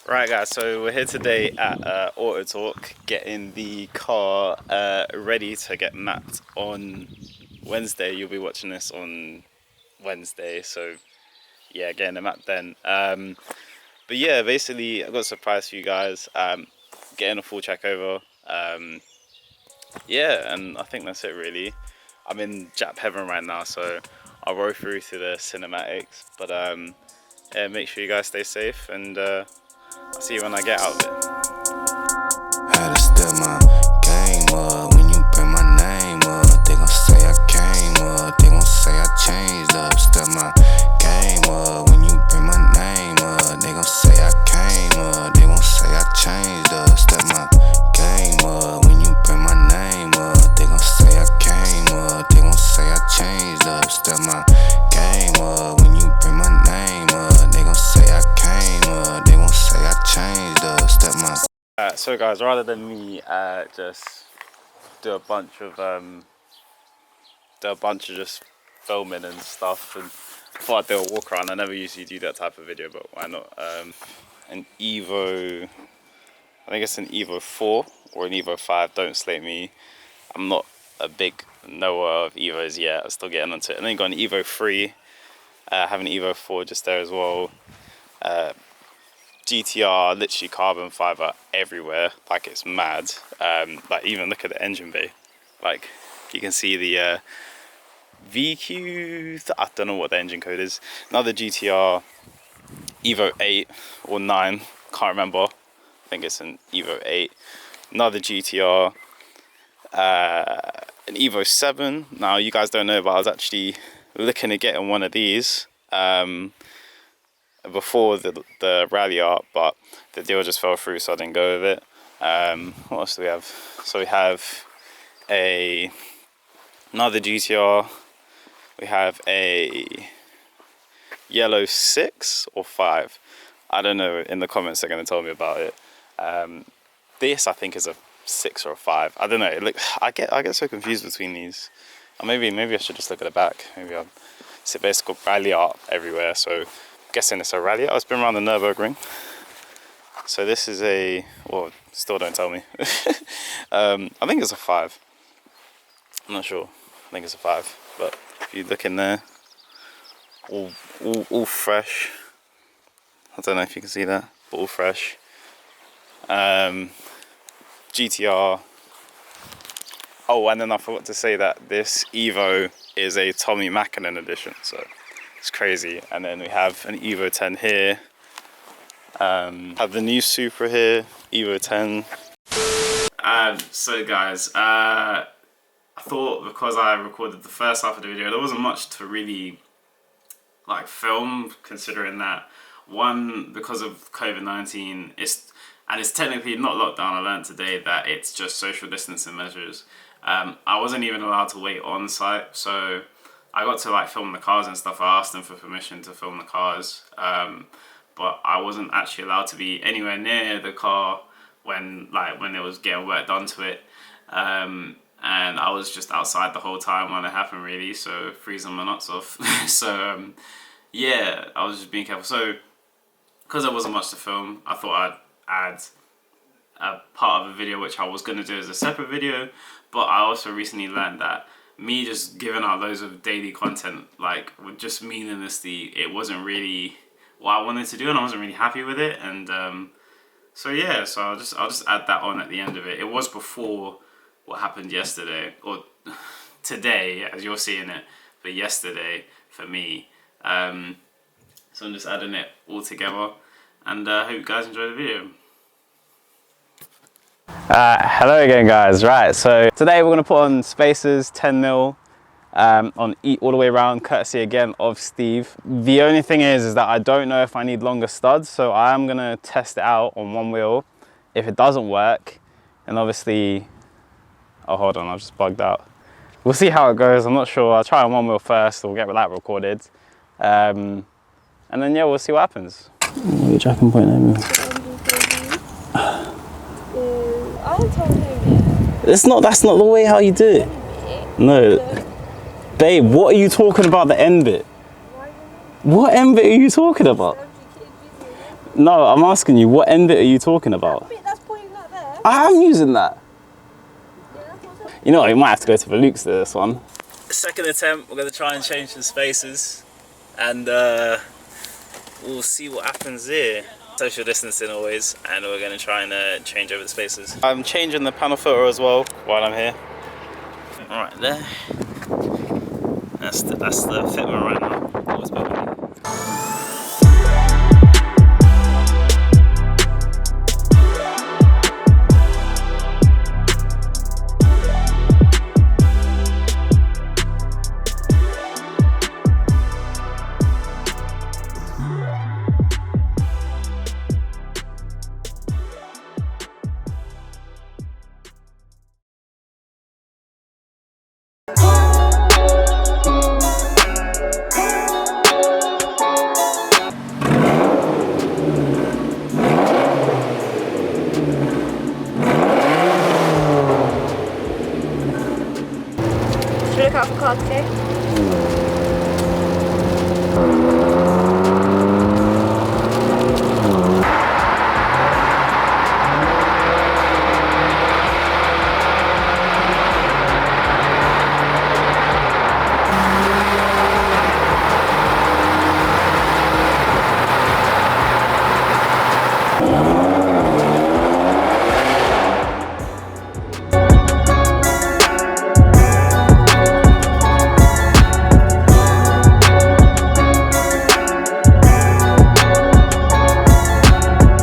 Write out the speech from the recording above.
Right guys, so we're here today at Auto Talk getting the car ready to get mapped on Wednesday. You'll be watching this on Wednesday, so yeah, getting the map then. But yeah, basically I've got a surprise for you guys, getting a full check over. Yeah, and I think that's it really. I'm in Jap heaven right now, so I'll roll through to the cinematics, but yeah, make sure you guys stay safe, and I'll see you when I get out of it. Had to step my game up when you bring my name up. They gon' say I came up, they gon' say I changed up. Step my game up when you bring my name up. They gon' say I came up, they gon' say I changed up. Step my game up when you bring my name up. They gon' say I came up, they gon' say I changed up. Step my game up when you bring my name up. They gon' say I came up, they gon' say I changed up. Step my So guys, rather than me just do a bunch of just filming and stuff, and thought I'd do a walk around. I never usually do that type of video, but why not? An Evo, I think it's an Evo 4 or an Evo 5. Don't slate me. I'm not a big knower of Evos yet. I'm still getting onto it. And then you got an Evo 3. I have an Evo 4 just there as well. GTR, literally carbon fiber everywhere, like it's mad. Like even look at the engine bay, like you can see the VQ, I don't know what the engine code is. Another GTR Evo 8 or 9, can't remember, I think it's an Evo 8. Another GTR, an Evo 7. Now you guys don't know, but I was actually looking at getting one of these before the Ralliart, but the deal just fell through, so I didn't go with it. What else do we have? So we have another GTR. We have a yellow 6 or 5. I don't know. In the comments, they're going to tell me about it. This I think is a 6 or a 5. I don't know. I get so confused between these. Or maybe I should just look at the back. Maybe I'll see. It's got Ralliart everywhere, so. Guessing it's a Ralliart. It's been around the Nürburgring. So this is a, well, still don't tell me. I think it's a 5. I'm not sure. I think it's a 5. But if you look in there, all fresh. I don't know if you can see that, but all fresh. GTR. Oh, and then I forgot to say that this Evo is a Tommi Makenin edition. So. It's crazy. And then we have an Evo 10 here. Have the new Supra here, Evo 10. So guys, I thought because I recorded the first half of the video, there wasn't much to really like film, considering that one, because of COVID-19, it's technically not lockdown. I learned today that it's just social distancing measures. I wasn't even allowed to wait on site, so I got to like film the cars and stuff. I asked them for permission to film the cars, but I wasn't actually allowed to be anywhere near the car when it was getting work done to it, and I was just outside the whole time when it happened, really. So freezing my nuts off. So yeah, I was just being careful. So because there wasn't much to film, I thought I'd add a part of a video which I was going to do as a separate video, but I also recently learned that me just giving out loads of daily content, like, with just meaninglessly, it wasn't really what I wanted to do, and I wasn't really happy with it. And so yeah, so I'll just add that on at the end of it. It was before what happened yesterday, or today as you're seeing it, but yesterday for me. So I'm just adding it all together, and I hope you guys enjoy the video. Hello again, guys. Right, so today we're going to put on spacers 10mm on all the way around, courtesy again of Steve. The only thing is that I don't know if I need longer studs, so I am going to test it out on one wheel. If it doesn't work, and obviously, oh hold on, I've just bugged out. We'll see how it goes. I'm not sure. I'll try on one wheel first. We'll get that recorded, and then yeah, we'll see what happens. Your jacking point name. It's not, that's not the way how you do it. No. Babe, what are you talking about the end bit? What end bit are you talking about? No, I'm asking you, what end bit are you talking about? That bit that's pointing out there. I am using that. Yeah, that's what's up. You know what, you might have to go to the Luke's to this one. Second attempt, we're going to try and change the spaces. And we'll see what happens here. Social distancing always, and we're going to try and change over the spaces. I'm changing the panel filter as well while I'm here. Alright, there. That's the fitment right now. What's better? Should we look out for cars, okay?